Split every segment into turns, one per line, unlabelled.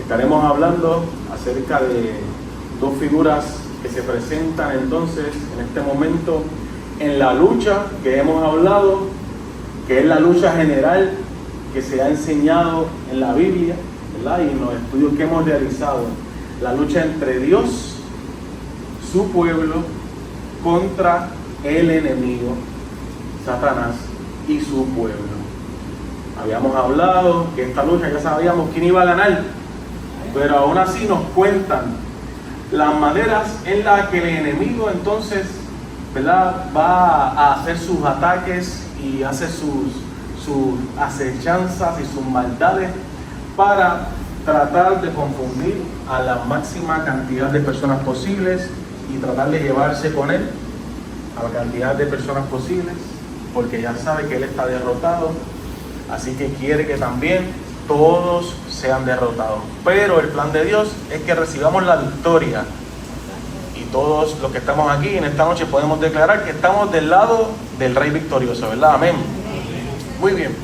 Estaremos hablando acerca de dos figuras que se presentan entonces en este momento en la lucha que hemos hablado, que es la lucha general que se ha enseñado en la Biblia, ¿verdad? Y en los estudios que hemos realizado, la lucha entre Dios, su pueblo, contra el enemigo, Satanás, y su pueblo. Habíamos hablado que esta lucha ya sabíamos quién iba a ganar, pero aún así nos cuentan las maneras en las que el enemigo entonces, ¿verdad?, va a hacer sus ataques y hace sus acechanzas y sus maldades para tratar de confundir a la máxima cantidad de personas posibles y tratar de llevarse con él a la cantidad de personas posibles, porque ya sabe que él está derrotado, así que quiere que también todos sean derrotados. Pero el plan de Dios es que recibamos la victoria, y todos los que estamos aquí en esta noche podemos declarar que estamos del lado del Rey victorioso, ¿verdad? Amén. Muy bien.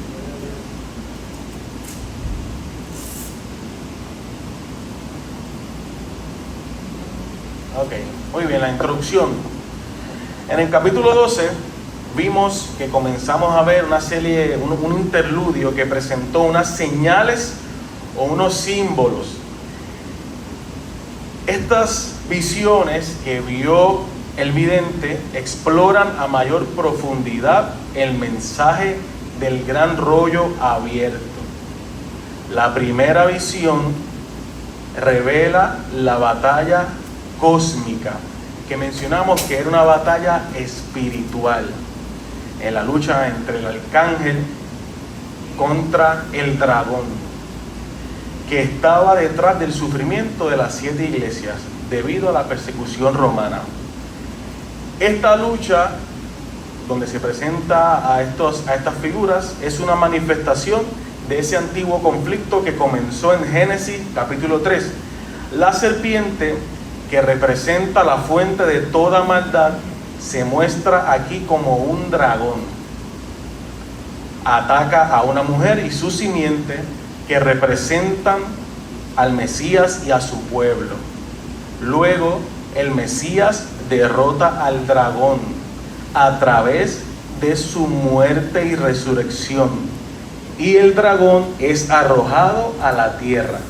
Ok, muy bien, la introducción. En el capítulo 12 vimos que comenzamos a ver una serie, un interludio que presentó unas señales o unos símbolos. Estas visiones que vio el vidente exploran a mayor profundidad el mensaje del gran rollo abierto. La primera visión revela la batalla cósmica, que mencionamos que era una batalla espiritual, en la lucha entre el arcángel contra el dragón, que estaba detrás del sufrimiento de las 7 iglesias debido a la persecución romana. Esta lucha, donde se presenta a estas figuras, es una manifestación de ese antiguo conflicto que comenzó en Génesis capítulo 3. La serpiente, que representa la fuente de toda maldad, se muestra aquí como un dragón. Ataca a una mujer y su simiente, que representan al Mesías y a su pueblo. Luego, el Mesías derrota al dragón a través de su muerte y resurrección, y el dragón es arrojado a la tierra.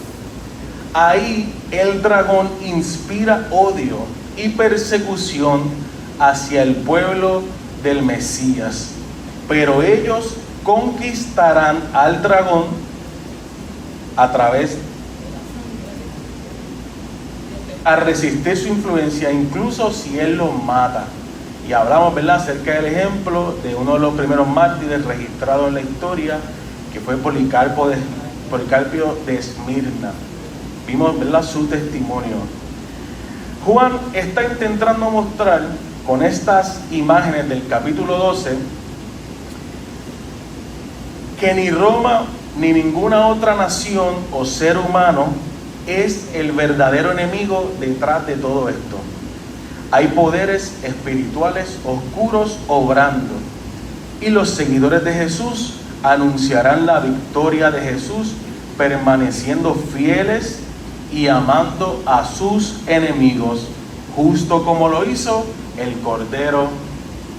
Ahí el dragón inspira odio y persecución hacia el pueblo del Mesías, pero ellos conquistarán al dragón a resistir su influencia, incluso si él los mata. Y hablamos, ¿verdad?, acerca del ejemplo de uno de los primeros mártires registrados en la historia, que fue Policarpio de Esmirna. Vimos, ¿verdad?, su testimonio. Juan está intentando mostrar con estas imágenes del capítulo 12 que ni Roma ni ninguna otra nación o ser humano es el verdadero enemigo detrás de todo esto. Hay poderes espirituales oscuros obrando, y los seguidores de Jesús anunciarán la victoria de Jesús, permaneciendo fieles y amando a sus enemigos, justo como lo hizo el Cordero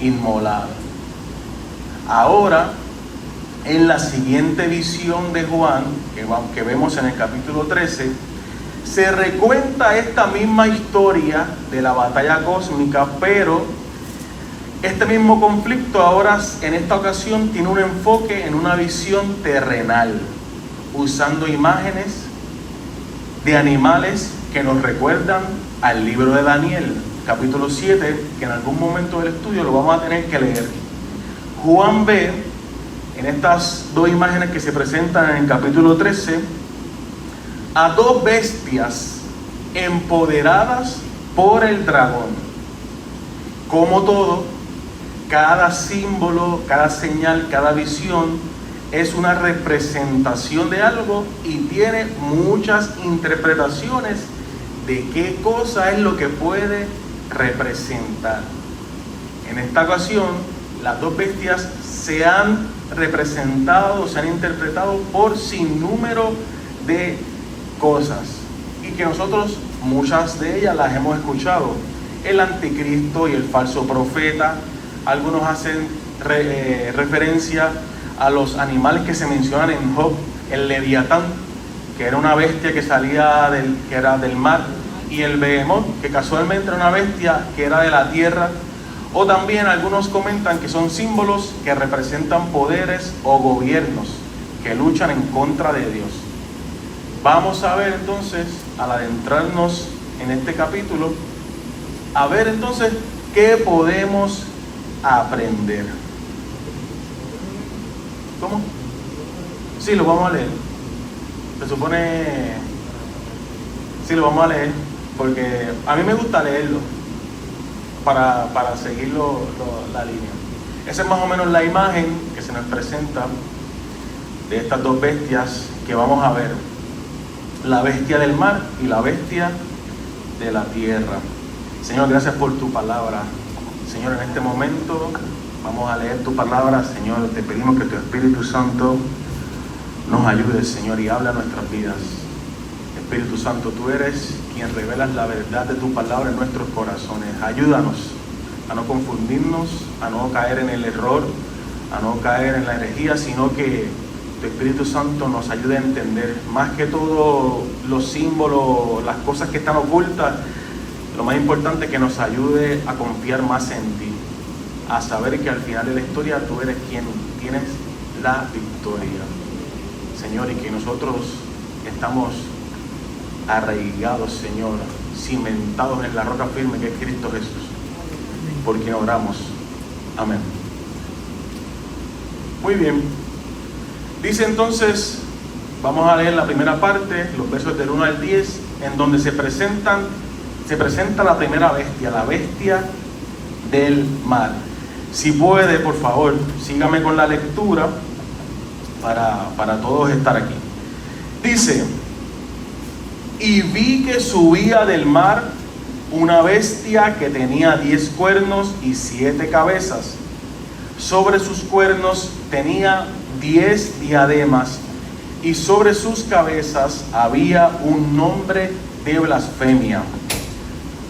inmolado. Ahora, en la siguiente visión de Juan, que vemos en el capítulo 13, se recuenta esta misma historia de la batalla cósmica, pero este mismo conflicto ahora, en esta ocasión, tiene un enfoque en una visión terrenal, usando imágenes de animales que nos recuerdan al libro de Daniel, capítulo 7, que en algún momento del estudio lo vamos a tener que leer. Juan ve en estas dos imágenes que se presentan en el capítulo 13 a dos bestias empoderadas por el dragón. Como todo, cada símbolo, cada señal, cada visión es una representación de algo y tiene muchas interpretaciones de qué cosa es lo que puede representar. En esta ocasión, las dos bestias se han representado, se han interpretado por sinnúmero de cosas y que nosotros muchas de ellas las hemos escuchado. El anticristo y el falso profeta. Algunos hacen referencia a los animales que se mencionan en Job, el leviatán, que era una bestia que salía que era del mar, y el behemoth, que casualmente era una bestia que era de la tierra. O también algunos comentan que son símbolos que representan poderes o gobiernos que luchan en contra de Dios. Vamos a ver entonces, al adentrarnos en este capítulo, a ver entonces qué podemos aprender. ¿Cómo? Sí, lo vamos a leer. Se supone... Sí, lo vamos a leer, porque a mí me gusta leerlo para seguir la línea. Esa es más o menos la imagen que se nos presenta de estas dos bestias que vamos a ver: la bestia del mar y la bestia de la tierra. Señor, gracias por tu palabra. Señor, en este momento vamos a leer tu palabra. Señor, te pedimos que tu Espíritu Santo nos ayude, Señor, y habla a nuestras vidas. Espíritu Santo, tú eres quien revelas la verdad de tu palabra en nuestros corazones. Ayúdanos a no confundirnos, a no caer en el error, a no caer en la herejía, sino que tu Espíritu Santo nos ayude a entender más que todo los símbolos, las cosas que están ocultas. Lo más importante es que nos ayude a confiar más en ti, a saber que al final de la historia tú eres quien tienes la victoria, Señor, y que nosotros estamos arraigados, Señor, cimentados en la roca firme que es Cristo Jesús, por quien oramos. Amén. Muy bien. Dice entonces, vamos a leer la primera parte, los versos del 1 al 10, en donde se presenta la primera bestia, la bestia del mar. Si puede, por favor, sígame con la lectura para todos estar aquí. Dice: y vi que subía del mar una bestia que tenía 10 cuernos y 7 cabezas. Sobre sus cuernos tenía 10 diademas, y sobre sus cabezas había un nombre de blasfemia.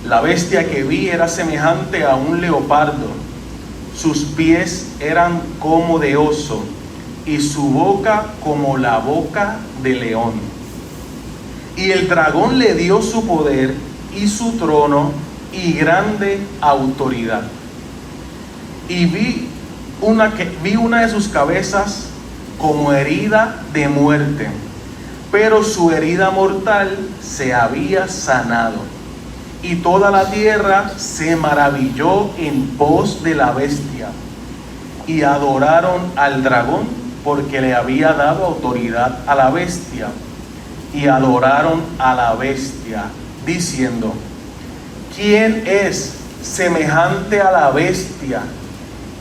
La bestia que vi era semejante a un leopardo, sus pies eran como de oso, y su boca como la boca de león. Y el dragón le dio su poder y su trono y grande autoridad. Y vi una de sus cabezas como herida de muerte, pero su herida mortal se había sanado. Y toda la tierra se maravilló en pos de la bestia, y adoraron al dragón porque le había dado autoridad a la bestia. Y adoraron a la bestia, diciendo: ¿quién es semejante a la bestia?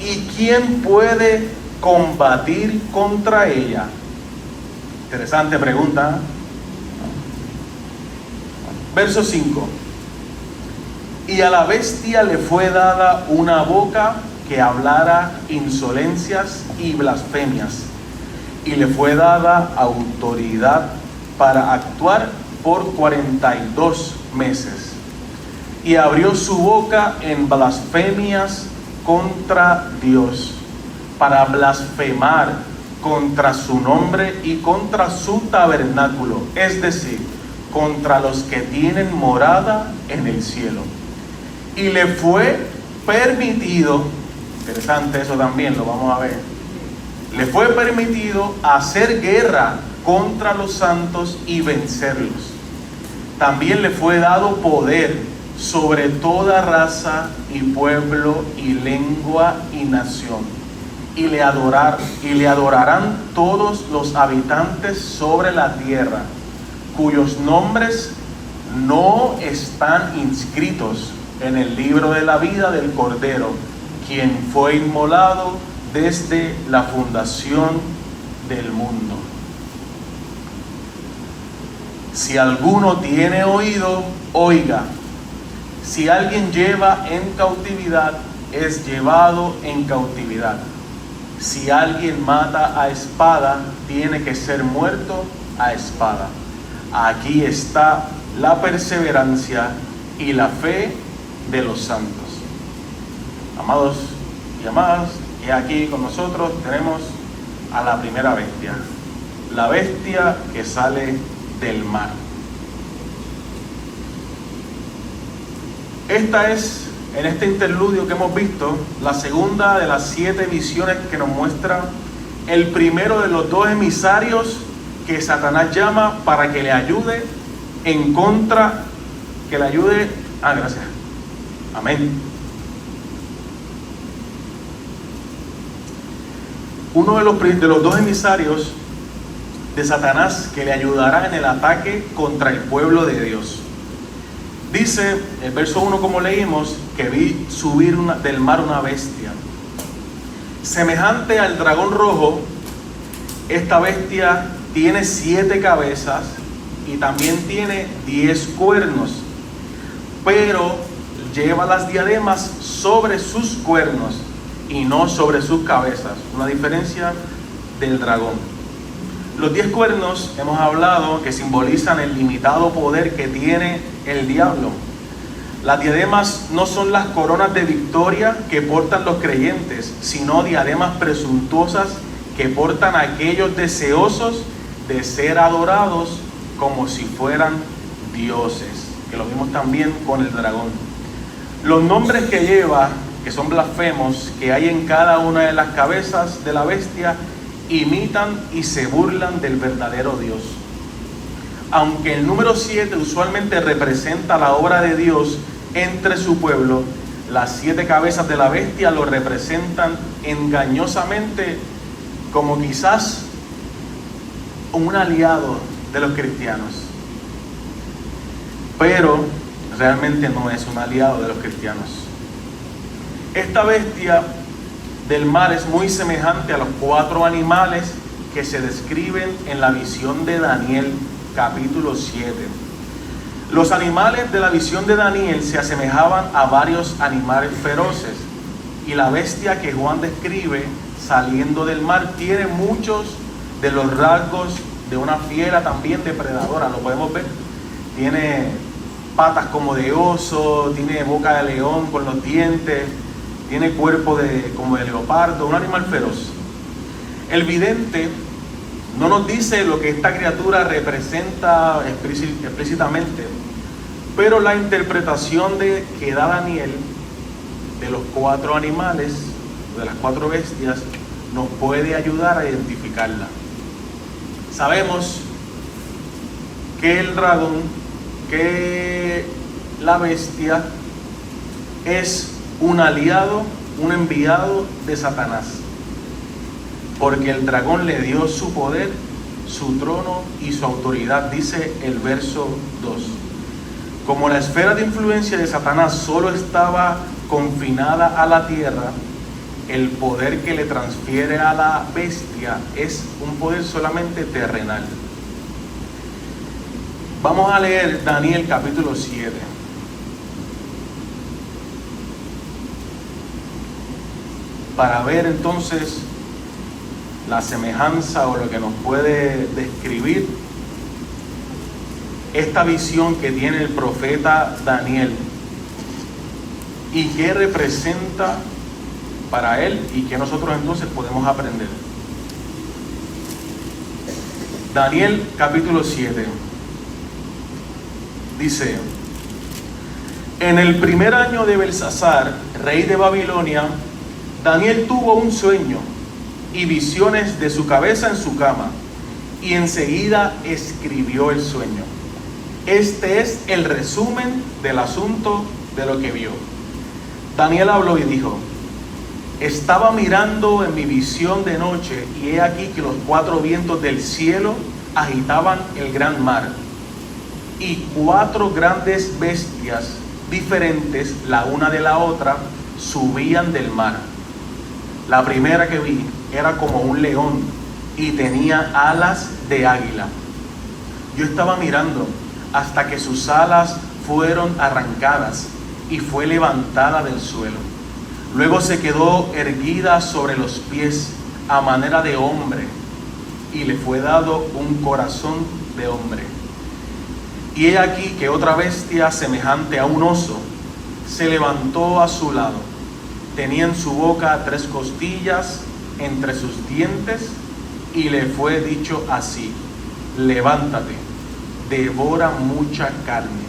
¿Y quién puede combatir contra ella? Interesante pregunta. Verso 5. Y a la bestia le fue dada una boca que hablara insolencias y blasfemias, y le fue dada autoridad para actuar por 42 meses. Y abrió su boca en blasfemias contra Dios, para blasfemar contra su nombre y contra su tabernáculo, es decir, contra los que tienen morada en el cielo. Y le fue permitido, interesante eso también, lo vamos a ver, le fue permitido hacer guerra contra los santos y vencerlos. También le fue dado poder sobre toda raza y pueblo y lengua y nación. Y le adorarán todos los habitantes sobre la tierra, cuyos nombres no están inscritos en el libro de la vida del Cordero, quien fue inmolado desde la fundación del mundo. Si alguno tiene oído, oiga. Si alguien lleva en cautividad, es llevado en cautividad. Si alguien mata a espada, tiene que ser muerto a espada. Aquí está la perseverancia y la fe de los santos. Amados y amadas, y aquí con nosotros tenemos a la primera bestia, la bestia que sale del mar. Esta es, en este interludio que hemos visto, la segunda de las 7 visiones que nos muestra el primero de los 2 emisarios que Satanás llama para que le ayude en contra, que le ayude, gracias, amén. Uno de los 2 emisarios de Satanás que le ayudará en el ataque contra el pueblo de Dios. Dice el verso 1, como leímos, que vi subir del mar una bestia semejante al dragón rojo. Esta bestia tiene 7 cabezas y también tiene 10 cuernos, pero lleva las diademas sobre sus cuernos y no sobre sus cabezas. Una diferencia del dragón. Los 10 cuernos, hemos hablado, que simbolizan el limitado poder que tiene el diablo. Las diademas no son las coronas de victoria que portan los creyentes, sino diademas presuntuosas que portan aquellos deseosos de ser adorados como si fueran dioses, que lo vimos también con el dragón. Los nombres que lleva, que son blasfemos, que hay en cada una de las cabezas de la bestia, imitan y se burlan del verdadero Dios. Aunque el número 7 usualmente representa la obra de Dios entre su pueblo, las 7 cabezas de la bestia lo representan engañosamente como quizás un aliado de los cristianos, pero realmente no es un aliado de los cristianos. Esta bestia del mar es muy semejante a los 4 animales que se describen en la visión de Daniel, capítulo 7. Los animales de la visión de Daniel se asemejaban a varios animales feroces, y la bestia que Juan describe saliendo del mar tiene muchos de los rasgos de una fiera también depredadora. Lo podemos ver, tiene patas como de oso, tiene boca de león con los dientes, tiene cuerpo como de leopardo, un animal feroz. El vidente no nos dice lo que esta criatura representa explícitamente, pero la interpretación que da Daniel de los 4 animales, de las 4 bestias, nos puede ayudar a identificarla. Sabemos que el dragón, que la bestia es un aliado, un enviado de Satanás, porque el dragón le dio su poder, su trono y su autoridad, dice el verso 2. Como la esfera de influencia de Satanás solo estaba confinada a la tierra, el poder que le transfiere a la bestia es un poder solamente terrenal. Vamos a leer Daniel capítulo 7. Para ver entonces la semejanza o lo que nos puede describir esta visión que tiene el profeta Daniel y qué representa para él y que nosotros entonces podemos aprender. Daniel capítulo 7 dice: en el primer año de Belsasar, rey de Babilonia, Daniel tuvo un sueño y visiones de su cabeza en su cama, y enseguida escribió el sueño. Este es el resumen del asunto de lo que vio. Daniel habló y dijo: estaba mirando en mi visión de noche, y he aquí que los 4 vientos del cielo agitaban el gran mar, y 4 grandes bestias diferentes la una de la otra subían del mar. La primera que vi era como un león y tenía alas de águila. Yo estaba mirando hasta que sus alas fueron arrancadas y fue levantada del suelo. Luego se quedó erguida sobre los pies a manera de hombre, y le fue dado un corazón de hombre. Y he aquí que otra bestia semejante a un oso se levantó a su lado. Tenía en su boca 3 costillas entre sus dientes, y le fue dicho así: levántate, devora mucha carne.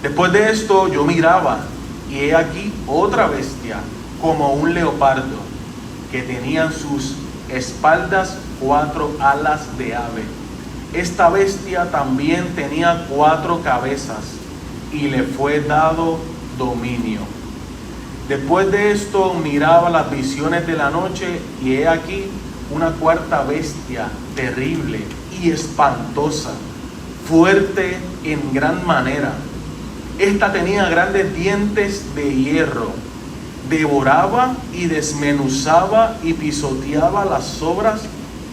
Después de esto yo miraba, y he aquí otra bestia, como un leopardo, que tenía en sus espaldas 4 alas de ave. Esta bestia también tenía 4 cabezas, y le fue dado dominio. Después de esto miraba las visiones de la noche, y he aquí una cuarta bestia, terrible y espantosa, fuerte en gran manera. Esta tenía grandes dientes de hierro, devoraba y desmenuzaba y pisoteaba las sobras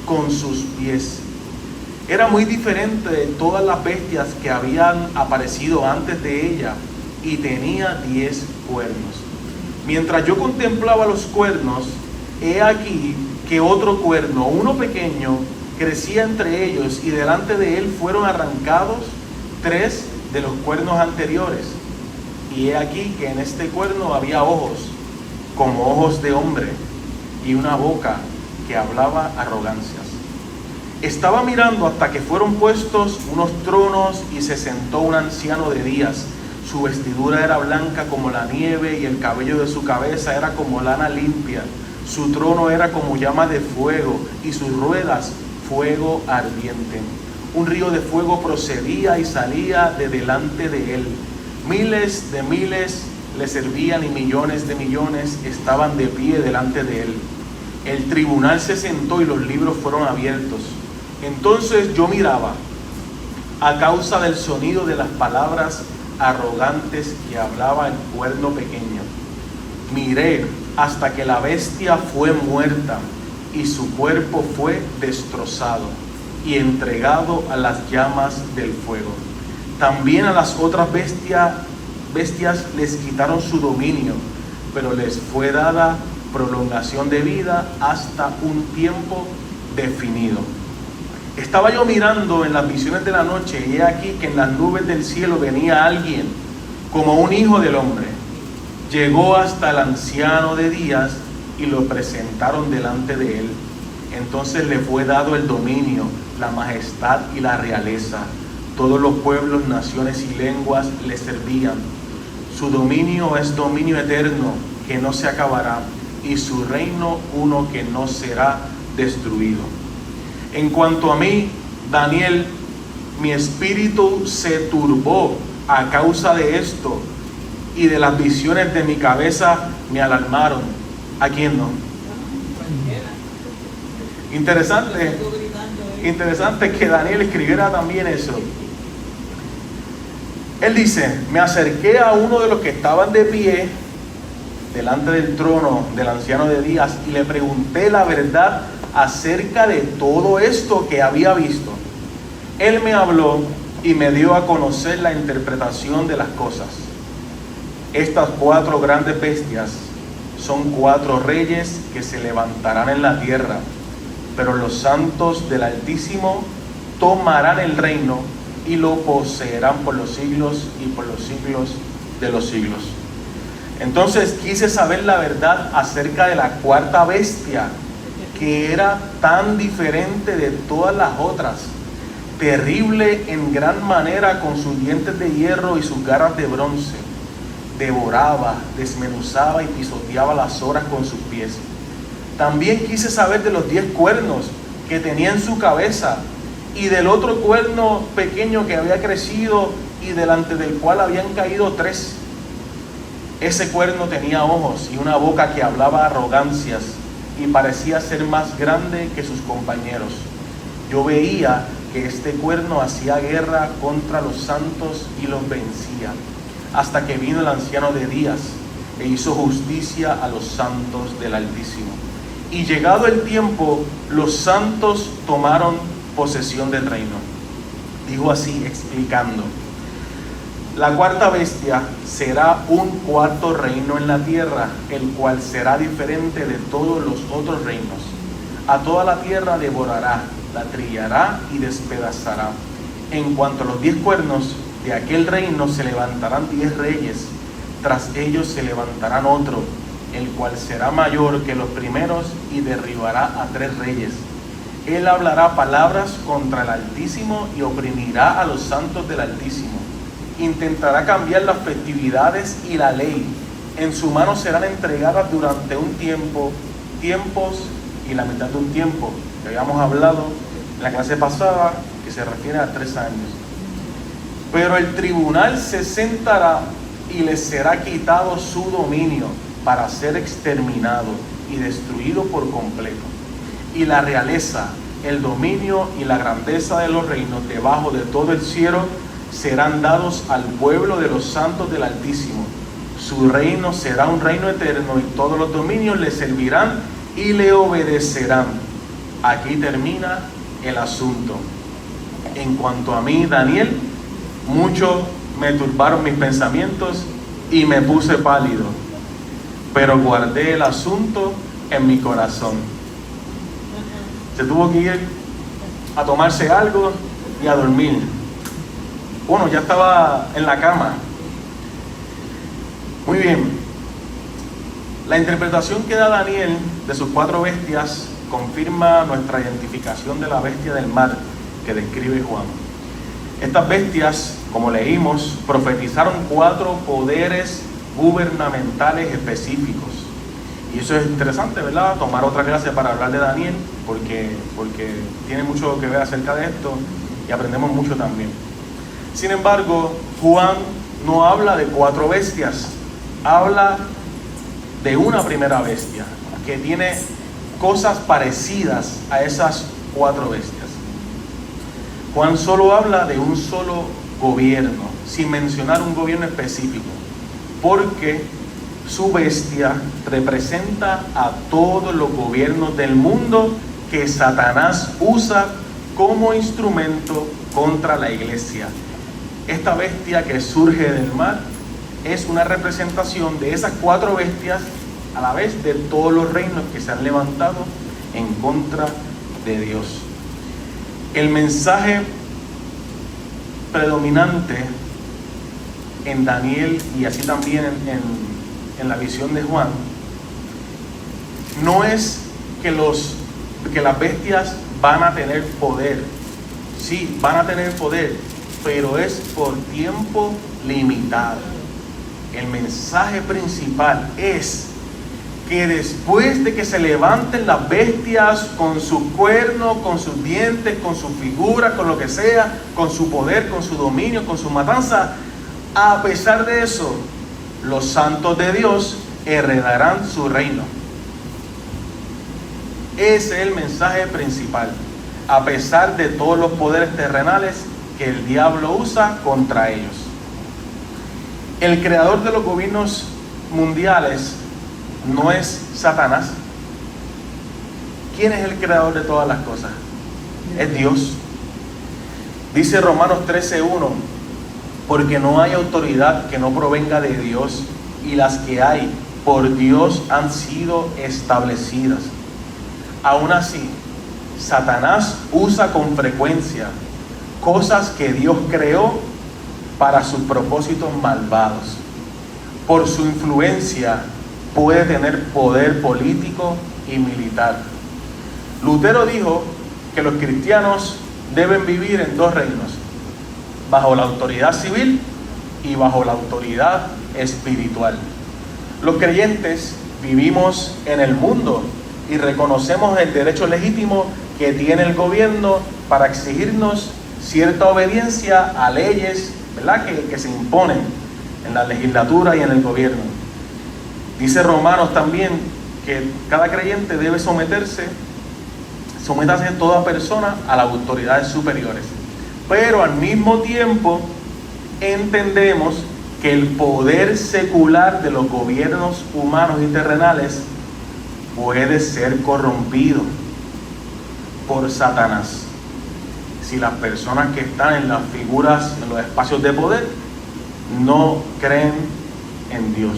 con sus pies. Era muy diferente de todas las bestias que habían aparecido antes de ella, y tenía 10 cuernos. Mientras yo contemplaba los cuernos, he aquí que otro cuerno, uno pequeño, crecía entre ellos, y delante de él fueron arrancados 3 de los cuernos anteriores. Y he aquí que en este cuerno había ojos, como ojos de hombre, y una boca que hablaba arrogancias. Estaba mirando hasta que fueron puestos unos tronos, y se sentó un anciano de días. Su vestidura era blanca como la nieve, y el cabello de su cabeza era como lana limpia. Su trono era como llama de fuego, y sus ruedas fuego ardiente. Un río de fuego procedía y salía de delante de él. Miles de miles le servían, y millones de millones estaban de pie delante de él. El tribunal se sentó y los libros fueron abiertos. Entonces yo miraba, a causa del sonido de las palabras arrogantes que hablaba el cuerno pequeño. Miré hasta que la bestia fue muerta, y su cuerpo fue destrozado y entregado a las llamas del fuego. También a las otras bestias les quitaron su dominio, pero les fue dada prolongación de vida hasta un tiempo definido. Estaba yo mirando en las visiones de la noche, y he aquí que en las nubes del cielo venía alguien como un hijo del hombre. Llegó hasta el anciano de días, y lo presentaron delante de él. Entonces le fue dado el dominio, la majestad y la realeza. Todos los pueblos, naciones y lenguas le servían. Su dominio es dominio eterno, que no se acabará, y su reino uno que no será destruido. En cuanto a mí, Daniel, mi espíritu se turbó a causa de esto, y de las visiones de mi cabeza me alarmaron. ¿A quién no? Interesante que Daniel escribiera también eso. Él dice: me acerqué a uno de los que estaban de pie delante del trono del anciano de días, y le pregunté la verdad acerca de todo esto que había visto. Él me habló y me dio a conocer la interpretación de las cosas. Estas 4 grandes bestias son 4 reyes que se levantarán en la tierra, pero los santos del Altísimo tomarán el reino y lo poseerán por los siglos y por los siglos de los siglos. Entonces quise saber la verdad acerca de la cuarta bestia, que era tan diferente de todas las otras, terrible en gran manera, con sus dientes de hierro y sus garras de bronce. Devoraba, desmenuzaba y pisoteaba las sobras con sus pies. También quise saber de los 10 cuernos que tenía en su cabeza, y del otro cuerno pequeño que había crecido, y delante del cual habían caído 3. Ese cuerno tenía ojos y una boca que hablaba arrogancias, y parecía ser más grande que sus compañeros. Yo veía que este cuerno hacía guerra contra los santos y los vencía, hasta que vino el anciano de días e hizo justicia a los santos del Altísimo. Y llegado el tiempo, los santos tomaron posesión del reino. Dijo así, explicando: la cuarta bestia será un cuarto reino en la tierra, el cual será diferente de todos los otros reinos. A toda la tierra devorará, la trillará y despedazará, En cuanto a los 10 cuernos, de aquel reino se levantarán 10 reyes, tras ellos se levantarán otro, el cual será mayor que los primeros y derribará a 3 reyes. Él hablará palabras contra el Altísimo y oprimirá a los santos del Altísimo. Intentará cambiar las festividades y la ley. En su mano serán entregadas durante un tiempos y la mitad de un tiempo, que habíamos hablado en la clase pasada, que se refiere a 3 años. Pero el tribunal se sentará y les será quitado su dominio para ser exterminado y destruido por completo. Y la realeza, el dominio y la grandeza de los reinos debajo de todo el cielo serán dados al pueblo de los santos del Altísimo. Su reino será un reino eterno y todos los dominios le servirán y le obedecerán. Aquí termina el asunto. En cuanto a mí, Daniel, mucho me turbaron mis pensamientos y me puse pálido, pero guardé el asunto en mi corazón. Se tuvo que ir a tomarse algo y a dormir. Bueno, ya estaba en la cama. Muy bien. La interpretación que da Daniel de sus 4 bestias confirma nuestra identificación de la bestia del mar que describe Juan. Estas bestias, como leímos, profetizaron 4 poderes gubernamentales específicos. Y eso es interesante, ¿verdad? Tomar otra clase para hablar de Daniel, porque tiene mucho que ver acerca de esto y aprendemos mucho también. Sin embargo, Juan no habla de 4 bestias, habla de una primera bestia que tiene cosas parecidas a esas 4 bestias. Juan solo habla de un solo gobierno, sin mencionar un gobierno específico, porque su bestia representa a todos los gobiernos del mundo que Satanás usa como instrumento contra la iglesia. Esta bestia que surge del mar es una representación de esas 4 bestias, a la vez de todos los reinos que se han levantado en contra de Dios. El mensaje predominante en Daniel y así también en la visión de Juan no es que las bestias van a tener poder. Sí, van a tener poder, pero es por tiempo limitado. El mensaje principal es que después de que se levanten las bestias con su cuerno, con sus dientes, con su figura, con lo que sea, con su poder, con su dominio, con su matanza, a pesar de eso, los santos de Dios heredarán su reino. Ese es el mensaje principal, a pesar de todos los poderes terrenales que el diablo usa contra ellos. El creador de los gobiernos mundiales no es Satanás. ¿Quién es el creador de todas las cosas? Es Dios. Dice Romanos 13:1, porque no hay autoridad que no provenga de Dios, y las que hay por Dios han sido establecidas. Aún así, Satanás usa con frecuencia cosas que Dios creó para sus propósitos malvados. Por su influencia puede tener poder político y militar. Lutero dijo que los cristianos deben vivir en 2 reinos, bajo la autoridad civil y bajo la autoridad espiritual. Los creyentes vivimos en el mundo y reconocemos el derecho legítimo que tiene el gobierno para exigirnos cierta obediencia a leyes, ¿verdad?, que se imponen en la legislatura y en el gobierno. Dice Romanos también que cada creyente debe someterse toda persona a las autoridades superiores. Pero al mismo tiempo entendemos que el poder secular de los gobiernos humanos y terrenales puede ser corrompido por Satanás si las personas que están en las figuras, en los espacios de poder, no creen en Dios.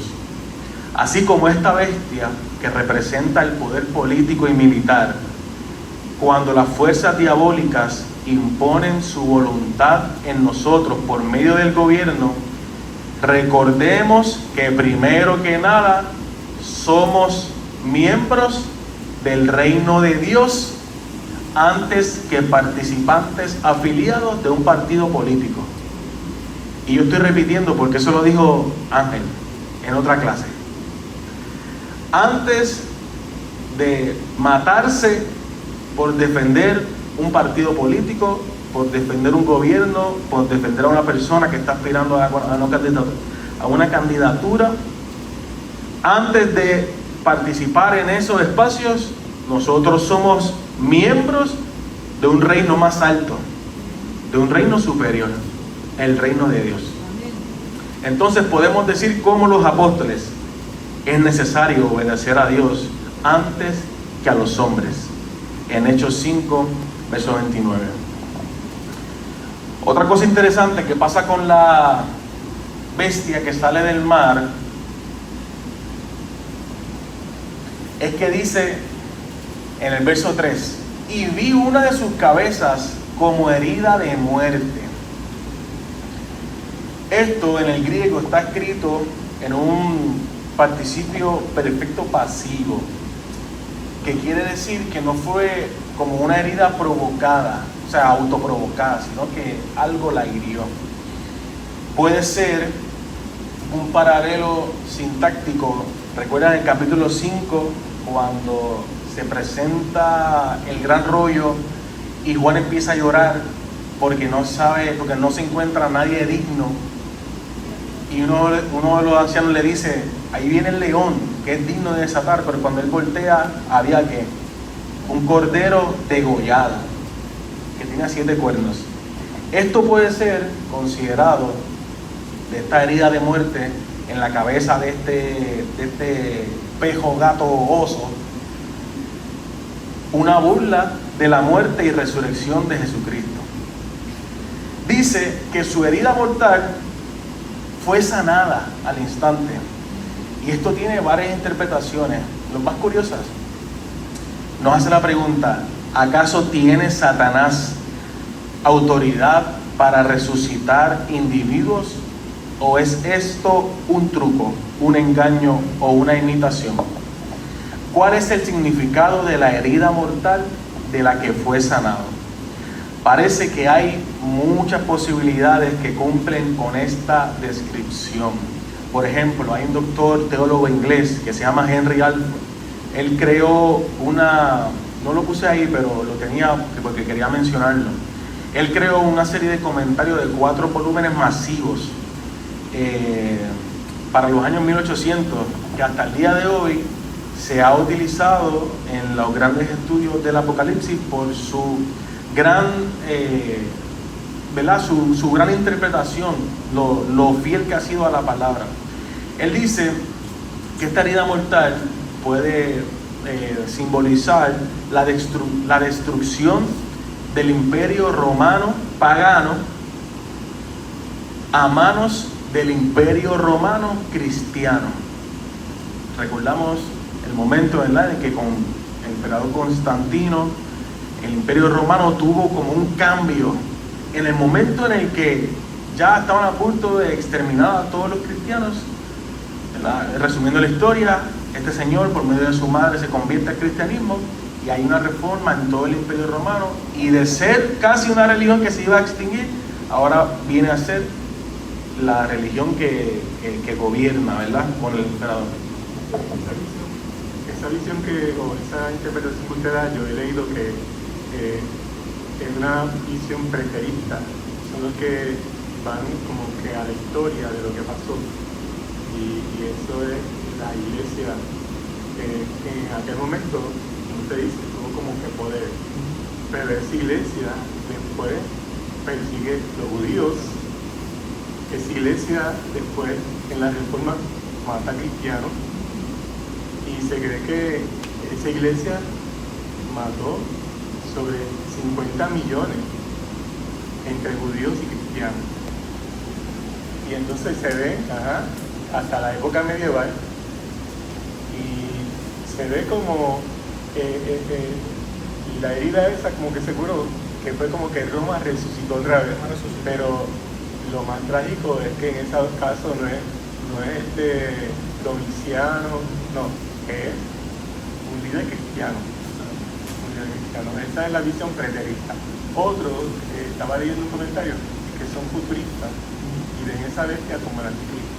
Así como esta bestia que representa el poder político y militar, cuando las fuerzas diabólicas imponen su voluntad en nosotros por medio del gobierno, recordemos que primero que nada somos miembros del reino de Dios antes que participantes afiliados de un partido político. Y yo estoy repitiendo porque eso lo dijo Ángel en otra clase. Antes de matarse por defender un partido político, por defender un gobierno, por defender a una persona que está aspirando a una candidatura, antes de participar en esos espacios, nosotros somos miembros de un reino más alto, de un reino superior, el reino de Dios. Entonces podemos decir como los apóstoles, es necesario obedecer a Dios antes que a los hombres. En Hechos 5, verso 29. Otra cosa interesante que pasa con la bestia que sale del mar es que dice en el verso 3: y vi una de sus cabezas como herida de muerte. Esto en el griego está escrito en un participio perfecto pasivo, que quiere decir que no fue como una herida provocada, o sea, autoprovocada, sino que algo la hirió. Puede ser un paralelo sintáctico. ¿Recuerdan el capítulo 5 cuando se presenta el gran rollo y Juan empieza a llorar porque no se encuentra nadie digno? Y uno de los ancianos le dice: ahí viene el león que es digno de desatar, pero cuando él voltea había que un cordero degollado que tenía 7 cuernos. Esto puede ser considerado, de esta herida de muerte en la cabeza de este pejo, gato, oso, una burla de la muerte y resurrección de Jesucristo. Dice que su herida mortal fue sanada al instante. Y esto tiene varias interpretaciones. Las más curiosas, nos hace la pregunta: ¿acaso tiene Satanás autoridad para resucitar individuos? ¿O es esto un truco, un engaño o una imitación? ¿Cuál es el significado de la herida mortal de la que fue sanado? Parece que hay muchas posibilidades que cumplen con esta descripción. Por ejemplo, hay un doctor teólogo inglés que se llama Henry Alford. Él creó no lo puse ahí, pero lo tenía porque quería mencionarlo. Él creó una serie de comentarios de 4 volúmenes masivos para los años 1800, que hasta el día de hoy se ha utilizado en los grandes estudios del Apocalipsis por su gran su gran interpretación, lo fiel que ha sido a la palabra. Él dice que esta herida mortal puede simbolizar la destrucción del imperio romano pagano a manos del imperio romano cristiano. Recordamos el momento, ¿verdad?, en que con el emperador Constantino el imperio romano tuvo como un cambio. En el momento en el que ya estaban a punto de exterminar a todos los cristianos, ¿verdad?, resumiendo la historia, este señor por medio de su madre se convierte al cristianismo y hay una reforma en todo el imperio romano, y de ser casi una religión que se iba a extinguir, ahora viene a ser la religión que gobierna, ¿verdad?, con el emperador.
Esa visión o esa interpretación que usted da, yo he leído que es una visión preterista, son los que van como que a la historia de lo que pasó, y eso es la iglesia en aquel momento, como usted dice, tuvo como que poder, pero esa iglesia después persigue los judíos, esa iglesia después en la reforma mata a cristianos, y se cree que esa iglesia mató sobre 50 millones entre judíos y cristianos. Y entonces se ve hasta la época medieval, y se ve como la herida esa como que se curó, que fue como que Roma resucitó otra vez. Pero lo más trágico es que en ese caso no es Domiciano, no, es un líder cristiano. Esa es la visión preterista. Otros, estaba leyendo un comentario, que son futuristas y ven esa bestia como el anticristo.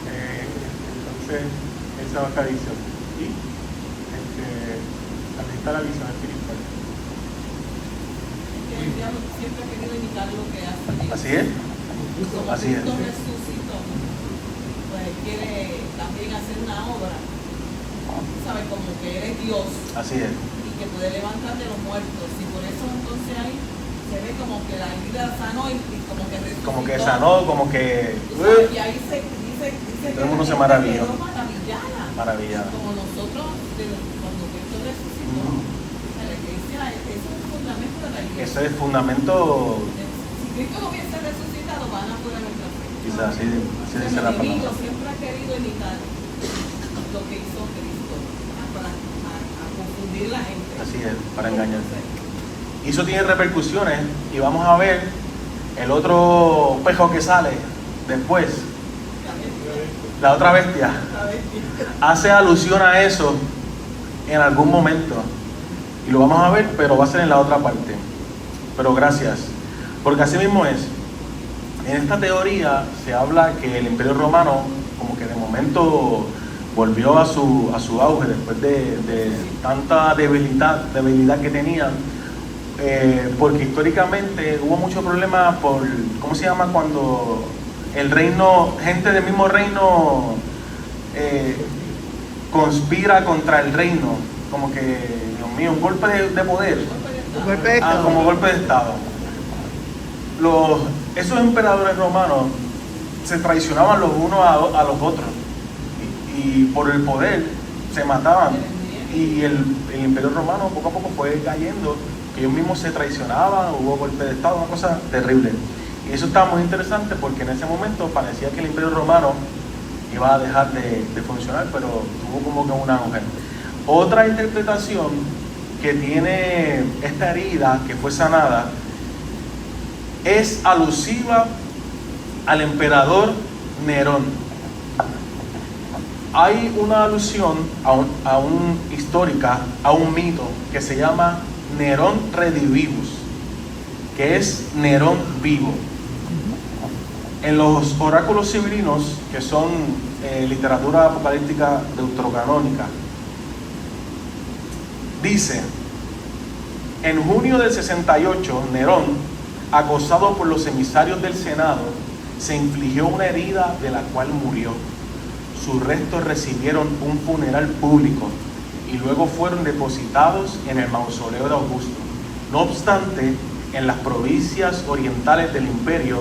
Entonces, esa es otra visión. Y también está la visión espiritual.
El diablo siempre ha querido imitar lo que hace Dios.
Así es.
Como
Así es.
Cristo resucitó, pues quiere también hacer una obra, ¿sabes? Como que eres Dios
Así es.
y que puede levantar de los muertos. Y por eso entonces ahí se ve como que la herida sanó y como que resucitó.
Como que sanó, como que...
Tú sabes, y ahí se dice
Todo el mundo
que
se maravilló.
quedó maravillada.
Maravillada.
Como nosotros, cuando Cristo resucitó, la iglesia es un fundamento de la iglesia.
Ese es el fundamento,
Si Cristo no hubiese resucitado, van a fuera nuestra fe.
quizás así dice la
El enemigo
palabra.
siempre ha querido imitar lo que hizo Cristo para confundir la gente.
Así es, para engañar. Y eso tiene repercusiones y vamos a ver el otro pejo que sale después, la otra bestia. Hace alusión a eso en algún momento y lo vamos a ver, pero va a ser en la otra parte. Pero gracias, porque así mismo es. En esta teoría se habla que el Imperio Romano como que de momento volvió a su auge después de tanta debilidad que tenían, porque históricamente hubo muchos problemas por, ¿cómo se llama? Cuando el reino, gente del mismo reino conspira contra el reino, como que, Dios mío, un golpe de poder.
Un golpe de Estado.
Como golpe de Estado. Esos emperadores romanos se traicionaban los unos a los otros y por el poder se mataban, y el imperio romano poco a poco fue cayendo, que ellos mismos se traicionaban, hubo golpe de Estado, una cosa terrible. Y eso estaba muy interesante porque en ese momento parecía que el imperio romano iba a dejar de funcionar, pero tuvo como que un auge. Otra interpretación que tiene esta herida que fue sanada es alusiva al emperador Nerón. Hay una alusión a un histórica, a un mito que se llama Nerón Redivivus, que es Nerón vivo. En los oráculos sibilinos, que son literatura apocalíptica deuterocanónica, dice: en junio del 68, Nerón, acosado por los emisarios del Senado, se infligió una herida de la cual murió. Sus restos recibieron un funeral público y luego fueron depositados en el mausoleo de Augusto. No obstante, en las provincias orientales del imperio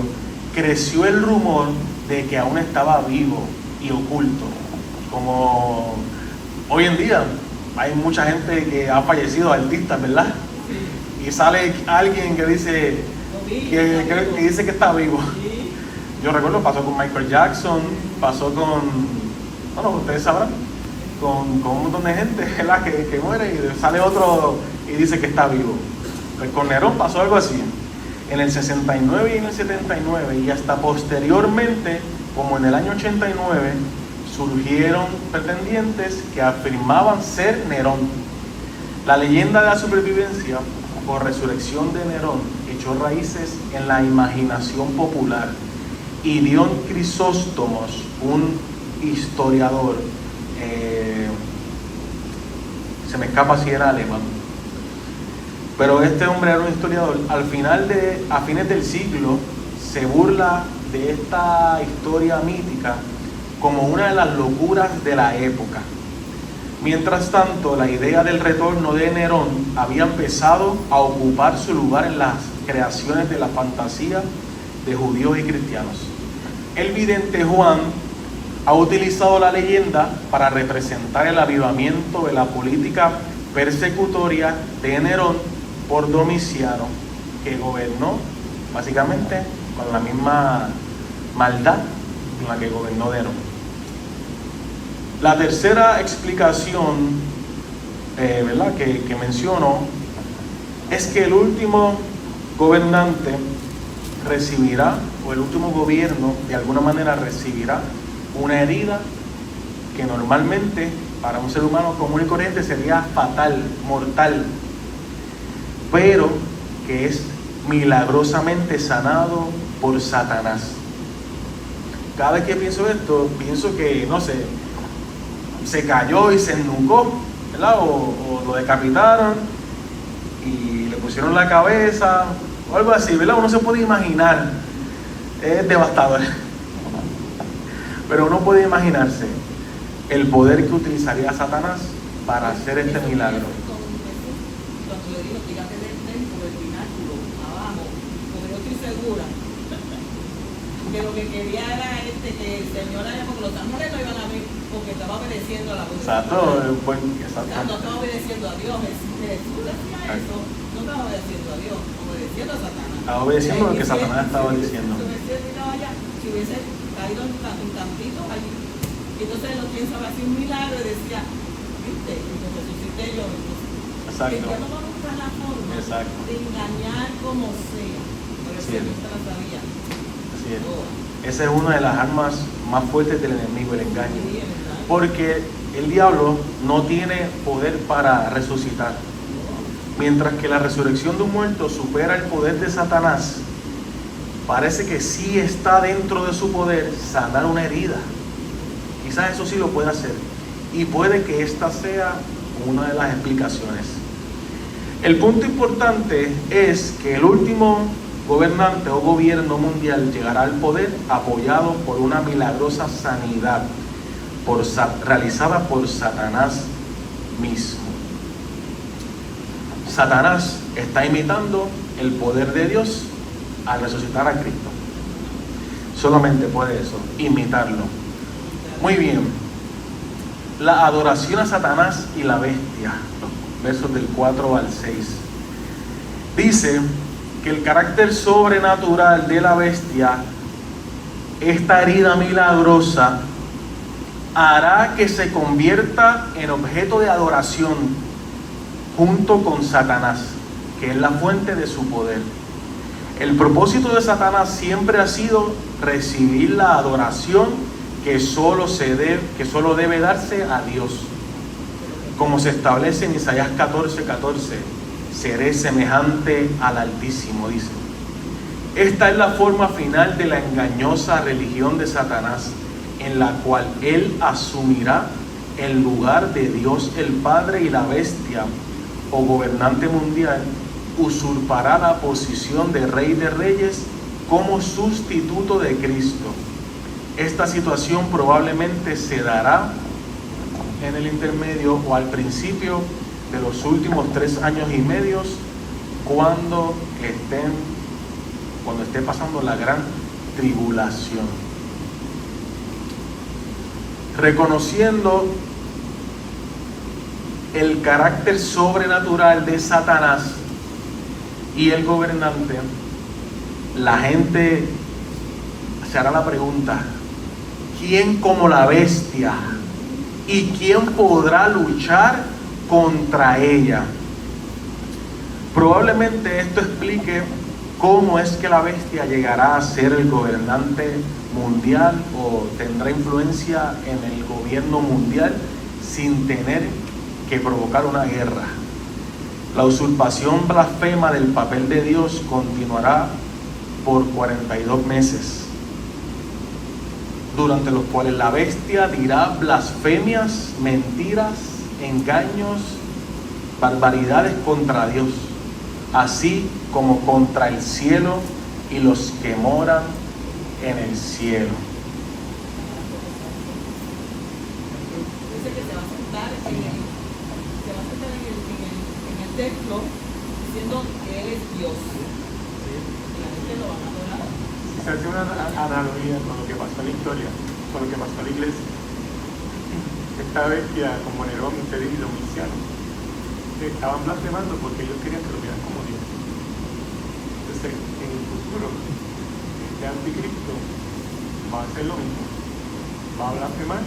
creció el rumor de que aún estaba vivo y oculto. Como hoy en día hay mucha gente que ha fallecido, artistas, ¿verdad? Y sale alguien que dice que dice que está vivo. Yo recuerdo, pasó con Michael Jackson, pasó bueno, ustedes sabrán, con un montón de gente, ¿verdad? que muere y sale otro y dice que está vivo. Pues con Nerón pasó algo así. En el 69 y en el 79 y hasta posteriormente, como en el año 89, surgieron pretendientes que afirmaban ser Nerón. La leyenda de la supervivencia o resurrección de Nerón echó raíces en la imaginación popular, y Dion Crisóstomos, un historiador, se me escapa si era alemán, pero este hombre era un historiador, a fines del siglo se burla de esta historia mítica como una de las locuras de la época. Mientras tanto, la idea del retorno de Nerón había empezado a ocupar su lugar en las creaciones de la fantasía de judíos y cristianos. El vidente Juan ha utilizado la leyenda para representar el avivamiento de la política persecutoria de Nerón por Domiciano, que gobernó básicamente con la misma maldad con la que gobernó Nerón. La tercera explicación, ¿verdad? que menciono es que el último gobernante recibirá, o el último gobierno de alguna manera recibirá una herida que normalmente para un ser humano común y corriente sería fatal, mortal, pero que es milagrosamente sanado por Satanás. Cada vez que pienso esto, pienso que, no sé, se cayó y se ennucó, ¿verdad? O lo decapitaron y le pusieron la cabeza, o algo así, ¿verdad? Uno se puede imaginar, es devastador, pero uno puede imaginarse el poder que utilizaría Satanás para hacer este milagro.
Cuando le digo, tírate del templo, del pináculo, abajo, porque yo estoy segura que lo que quería era que el Señor haya, porque los ángeles no iban a ver, porque estaba obedeciendo a la voz.
Exacto, exacto.
No estaba obedeciendo a Dios. Jesús decía eso, no estaba obedeciendo a Dios, obedeciendo a Satanás.
Estaba obedeciendo lo que Satanás estaba diciendo.
Si hubiese caído un tantito allí, y entonces él no piensa así un milagro y decía, viste, entonces resucité yo.
Exacto.
Que ya no va a buscar la forma de engañar como sea, pero el Señor se la sabía.
Así es. Esa es una de las armas más fuertes del enemigo, el engaño. Porque el diablo no tiene poder para resucitar. Mientras que la resurrección de un muerto supera el poder de Satanás, parece que sí está dentro de su poder sanar una herida. Quizás eso sí lo puede hacer. Y puede que esta sea una de las explicaciones. El punto importante es que el último gobernante o gobierno mundial llegará al poder apoyado por una milagrosa sanidad realizada por Satanás mismo. Satanás está imitando el poder de Dios al resucitar a Cristo. Solamente puede eso, imitarlo. Muy bien. La adoración a Satanás y la bestia, versos del 4 al 6. Dice que el carácter sobrenatural de la bestia, esta herida milagrosa, hará que se convierta en objeto de adoración junto con Satanás, que es la fuente de su poder. El propósito de Satanás siempre ha sido recibir la adoración que solo debe darse a Dios. Como se establece en Isaías 14:14, seré semejante al Altísimo, dice. Esta es la forma final de la engañosa religión de Satanás, en la cual él asumirá el lugar de Dios el Padre, y la bestia o gobernante mundial usurpará la posición de Rey de Reyes como sustituto de Cristo. Esta situación probablemente se dará en el intermedio o al principio de los últimos 3 años y medio, cuando esté pasando la gran tribulación. Reconociendo el carácter sobrenatural de Satanás y el gobernante, la gente se hará la pregunta: ¿quién como la bestia? ¿Y quién podrá luchar contra ella? Probablemente esto explique cómo es que la bestia llegará a ser el gobernante mundial o tendrá influencia en el gobierno mundial sin tener que provocar una guerra. La usurpación blasfema del papel de Dios continuará por 42 meses, durante los cuales la bestia dirá blasfemias, mentiras, engaños, barbaridades contra Dios, así como contra el cielo y los que moran en el cielo.
Dice que se va a sentar en el templo diciendo que él es Dios. Y la gente lo va a adorar.
Si se hace una analogía con lo que pasó en la historia, con lo que pasó en la iglesia, esta bestia como Nerón, Felipe y Domiciano estaban blasfemando porque ellos querían que lo vieran como Dios. Entonces, en el futuro, este anticristo va a hacer lo mismo, va a blasfemar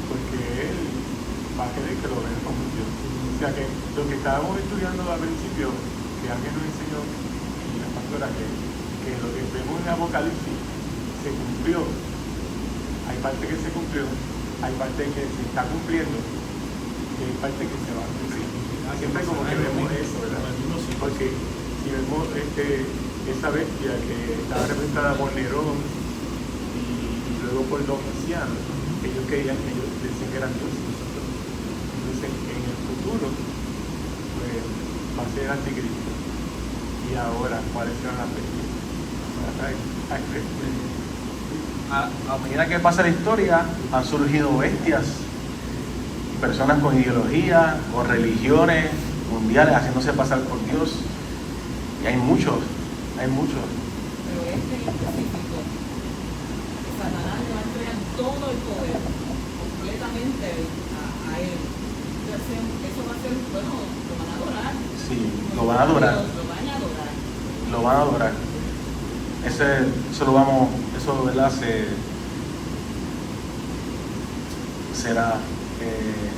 porque él va a querer que lo vean como Dios. O sea que lo que estábamos estudiando al principio, que que alguien nos enseñó, y la pastora, que lo que vemos en Apocalipsis se cumplió. Hay parte que se cumplió, hay parte que se está cumpliendo, y hay parte que se va a cumplir. Siempre como que vemos eso, ¿verdad? Porque si vemos esa bestia que estaba representada por Nerón y luego por los ancianos, ellos decían que eran dioses. Entonces, en el futuro, pues, va a ser el anticristo. Y ahora, ¿cuáles serán las bestias?
A medida que pasa la historia, han surgido bestias, personas con ideología, con religiones mundiales, haciéndose pasar por Dios. Y hay muchos.
Pero este en específico, Satanás le va a entregar todo el poder completamente a él. Entonces, eso va a ser, bueno, lo van a adorar.
Sí, lo van a adorar.
Lo van a adorar.
Eso, ¿verdad? Será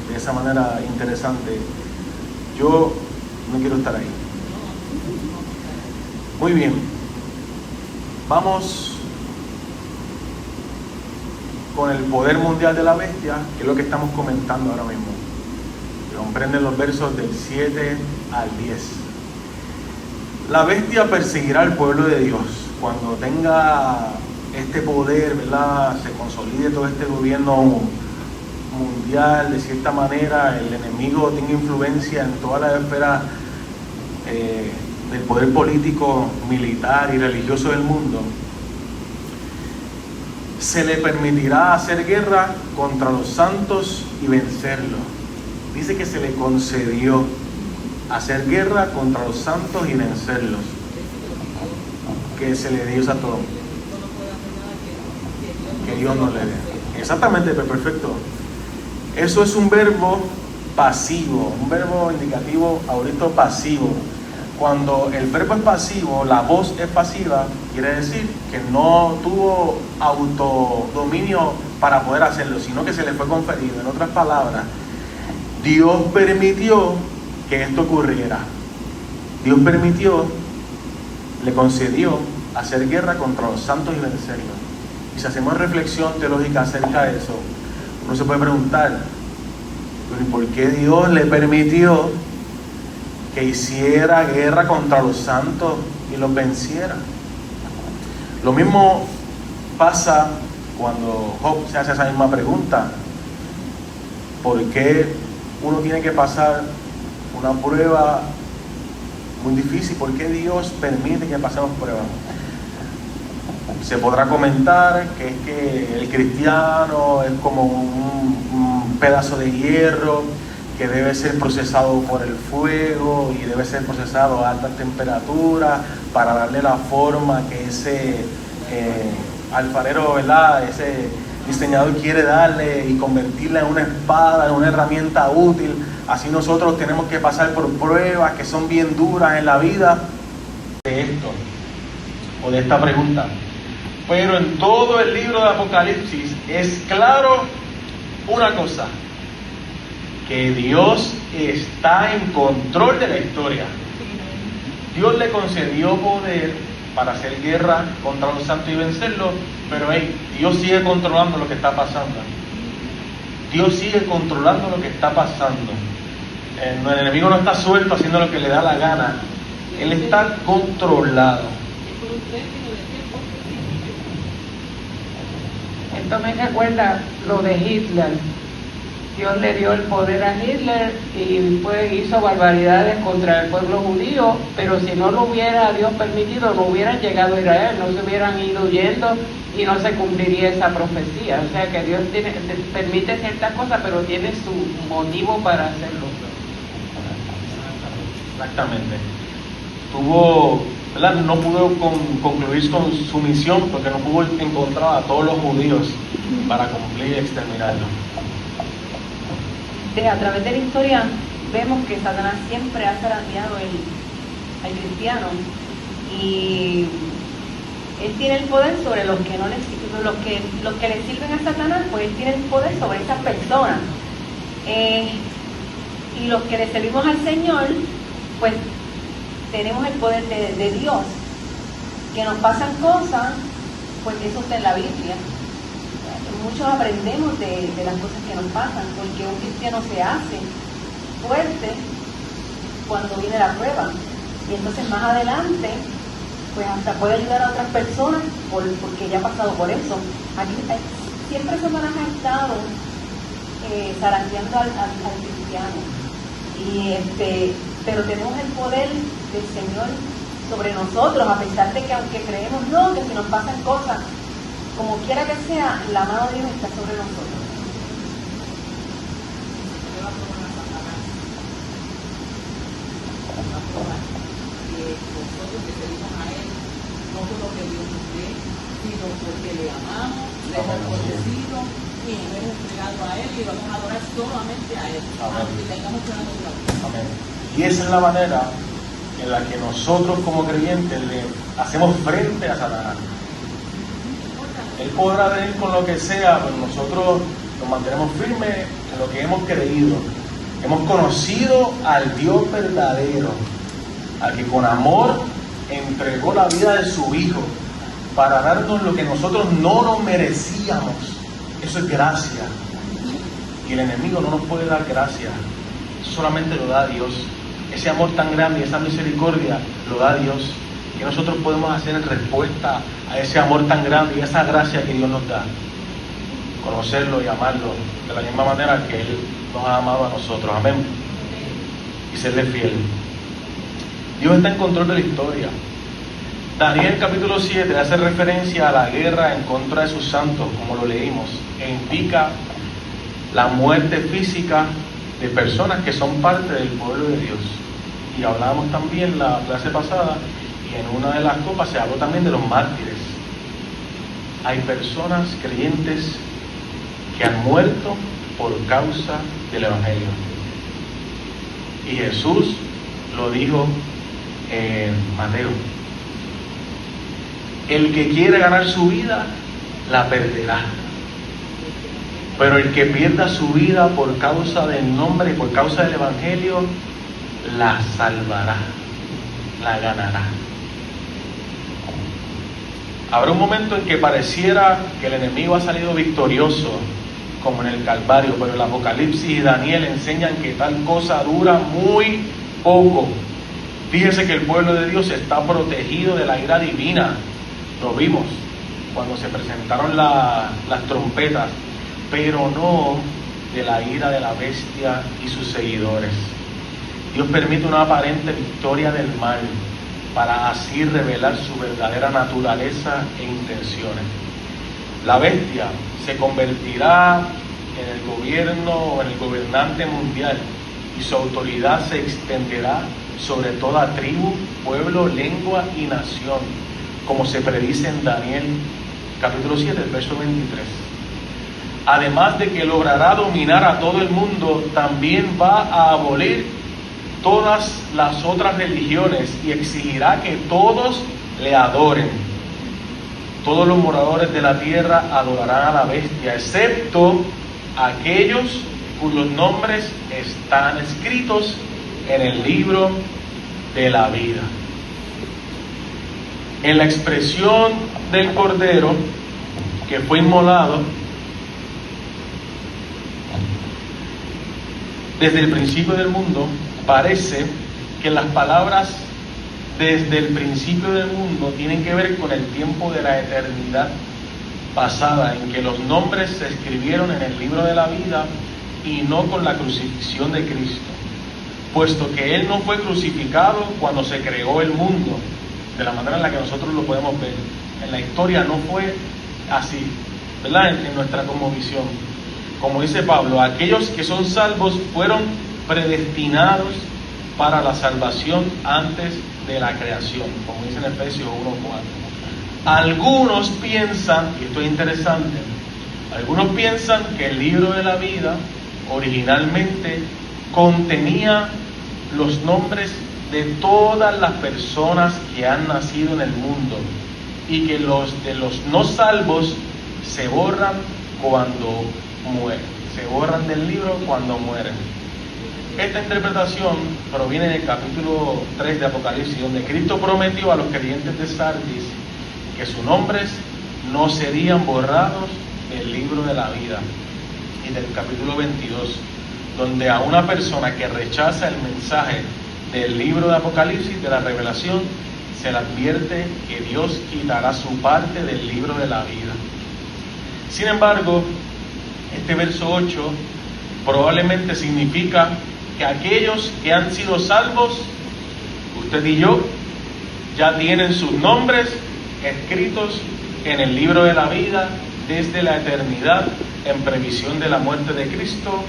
de esa manera interesante. Yo no quiero estar ahí. Muy bien. Vamos con el poder mundial de la bestia, que es lo que estamos comentando ahora mismo. Comprenden los versos del 7 al 10. La bestia perseguirá al pueblo de Dios. Cuando tenga este poder, ¿verdad? Se consolide todo este gobierno mundial, de cierta manera, el enemigo tenga influencia en todas las esferas del poder político, militar y religioso del mundo, se le permitirá hacer guerra contra los santos y vencerlos. Dice que se le concedió hacer guerra contra los santos y vencerlos, que se le dio a todo, que Dios no le dé. Exactamente, perfecto. Eso es un verbo pasivo, un verbo indicativo ahorita pasivo. Cuando el verbo es pasivo, la voz es pasiva, quiere decir que no tuvo autodominio para poder hacerlo, sino que se le fue conferido. En otras palabras, Dios permitió que esto ocurriera. Dios permitió, le concedió hacer guerra contra los santos y vencerlos. Y si hacemos reflexión teológica acerca de eso, uno se puede preguntar, ¿por qué Dios le permitió que hiciera guerra contra los santos y los venciera? Lo mismo pasa cuando Job se hace esa misma pregunta. ¿Por qué uno tiene que pasar una prueba muy difícil? ¿Por qué Dios permite que pasemos pruebas? Se podrá comentar que es que el cristiano es como un pedazo de hierro que debe ser procesado por el fuego y debe ser procesado a altas temperaturas para darle la forma que ese alfarero, ¿verdad? Ese diseñador quiere darle y convertirla en una espada, en una herramienta útil. Así nosotros tenemos que pasar por pruebas que son bien duras en la vida de esto o de esta pregunta. Pero en todo el libro de Apocalipsis es claro una cosa, que Dios está en control de la historia. Dios le concedió poder para hacer guerra contra los santos y vencerlos, pero Dios sigue controlando lo que está pasando. Dios sigue controlando lo que está pasando. El enemigo no está suelto haciendo lo que le da la gana. Él está controlado.
Esto me recuerda lo de Hitler. Dios le dio el poder a Hitler y pues hizo barbaridades contra el pueblo judío, pero si no lo hubiera Dios permitido, no hubieran llegado a Israel, no se hubieran ido huyendo y no se cumpliría esa profecía. O sea que Dios permite ciertas cosas, pero tiene su motivo para hacerlo.
Exactamente. ¿Verdad? No pudo concluir con su misión porque no pudo encontrar a todos los judíos para cumplir y exterminarlos.
A través de la historia vemos que Satanás siempre ha zarandeado al cristiano y él tiene el poder sobre los que no le sirven, los que le sirven a Satanás, pues él tiene el poder sobre esas personas, y los que le servimos al Señor, pues tenemos el poder de Dios, que nos pasan cosas, pues eso está en la Biblia. Muchos aprendemos de las cosas que nos pasan, porque un cristiano se hace fuerte cuando viene la prueba, y entonces más adelante pues hasta puede ayudar a otras personas porque ya ha pasado por eso. Aquí siempre Satanás ha estado zarandeando al cristiano, pero tenemos el poder del Señor sobre nosotros, a pesar de que aunque creemos no, que si nos pasan cosas, como quiera que sea, la mano de Dios está sobre nosotros.
Nosotros que seguimos a Él, no por lo que Dios nos dé, sino porque le amamos, le hemos conocido y nos hemos entregado a Él y vamos a adorar solamente a Él, aunque tengamos que darnos la vida.
Amén. Y esa es la manera en la que nosotros como creyentes le hacemos frente a Satanás. Él podrá venir con lo que sea, pero nosotros nos mantenemos firmes en lo que hemos creído. Hemos conocido al Dios verdadero, al que con amor entregó la vida de su Hijo para darnos lo que nosotros no nos merecíamos. Eso es gracia. Y el enemigo no nos puede dar gracia, solamente lo da Dios. Ese amor tan grande y esa misericordia lo da Dios. ¿Qué nosotros podemos hacer en respuesta a ese amor tan grande y a esa gracia que Dios nos da? Conocerlo y amarlo de la misma manera que Él nos ha amado a nosotros. Amén. Y serle fiel. Dios está en control de la historia. Daniel capítulo 7 hace referencia a la guerra en contra de sus santos, como lo leímos, e indica la muerte física de personas que son parte del pueblo de Dios. Y hablábamos también la clase pasada, y en una de las copas se habló también de los mártires. Hay personas creyentes que han muerto por causa del Evangelio. Y Jesús lo dijo en Mateo: el que quiere ganar su vida, la perderá. Pero el que pierda su vida por causa del nombre y por causa del Evangelio, la salvará, la ganará. Habrá un momento en que pareciera que el enemigo ha salido victorioso, como en el Calvario, pero el Apocalipsis y Daniel enseñan que tal cosa dura muy poco. Fíjese que el pueblo de Dios está protegido de la ira divina. Lo vimos cuando se presentaron las trompetas, pero no de la ira de la bestia y sus seguidores. Dios permite una aparente victoria del mal para así revelar su verdadera naturaleza e intenciones. La bestia se convertirá en el gobierno o en el gobernante mundial y su autoridad se extenderá sobre toda tribu, pueblo, lengua y nación, como se predice en Daniel capítulo 7, verso 23. Además de que logrará dominar a todo el mundo, también va a abolir todas las otras religiones y exigirá que todos le adoren. Todos los moradores de la tierra adorarán a la bestia, excepto aquellos cuyos nombres están escritos en el libro de la vida. En la expresión del Cordero que fue inmolado desde el principio del mundo, parece que las palabras desde el principio del mundo tienen que ver con el tiempo de la eternidad pasada, en que los nombres se escribieron en el libro de la vida y no con la crucifixión de Cristo, puesto que Él no fue crucificado cuando se creó el mundo, de la manera en la que nosotros lo podemos ver. En la historia no fue así, ¿verdad? En nuestra cosmovisión. Como dice Pablo, aquellos que son salvos fueron predestinados para la salvación antes de la creación, como dice en Efesios 1:4. Algunos piensan, y esto es interesante, algunos piensan que el libro de la vida originalmente contenía los nombres de todas las personas que han nacido en el mundo y que los de los no salvos se borran cuando mueren, se borran del libro cuando mueren. Esta interpretación proviene del capítulo 3 de Apocalipsis, donde Cristo prometió a los creyentes de Sardis que sus nombres no serían borrados del libro de la vida. Y del capítulo 22, donde a una persona que rechaza el mensaje del libro de Apocalipsis, de la revelación, se le advierte que Dios quitará su parte del libro de la vida. Sin embargo, este verso 8 probablemente significa que aquellos que han sido salvos, usted y yo, ya tienen sus nombres escritos en el libro de la vida desde la eternidad, en previsión de la muerte de Cristo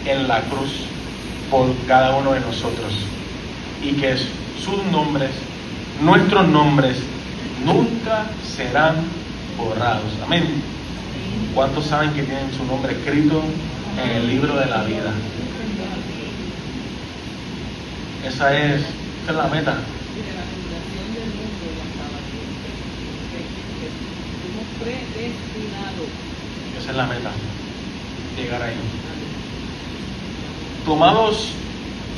en la cruz por cada uno de nosotros, y que sus nombres, nuestros nombres, nunca serán borrados. Amén. ¿Cuántos saben que tienen su nombre escrito en el libro de la vida? Esa es la meta.
Y de la fundación del mundo ya estaba aquí. Que fuimos predestinados.
Esa es la meta, llegar ahí. Tomados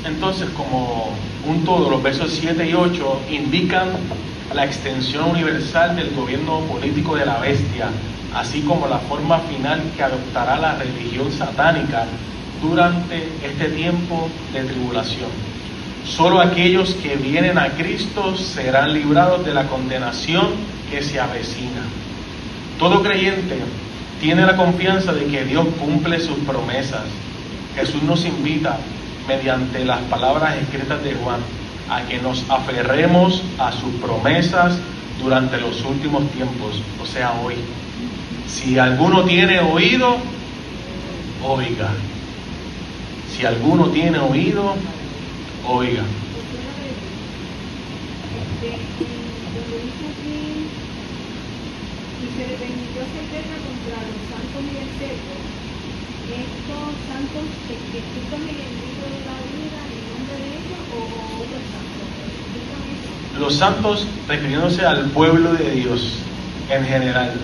entonces como un todo, los versos 7 y 8 indican la extensión universal del gobierno político de la bestia, así como la forma final que adoptará la religión satánica durante este tiempo de tribulación. Solo aquellos que vienen a Cristo serán librados de la condenación que se avecina. Todo creyente tiene la confianza de que Dios cumple sus promesas. Jesús nos invita, mediante las palabras escritas de Juan, a que nos aferremos a sus promesas durante los últimos tiempos, o sea, hoy. Si alguno tiene oído, oiga. Si alguno tiene oído, oiga.
Donde dice aquí, y se le permitió hacer guerra contra los santos y el cerdo, estos santos que escritos en el libro de la vida, el nombre de ellos o otros santos.
Los santos refiriéndose al pueblo de Dios en general,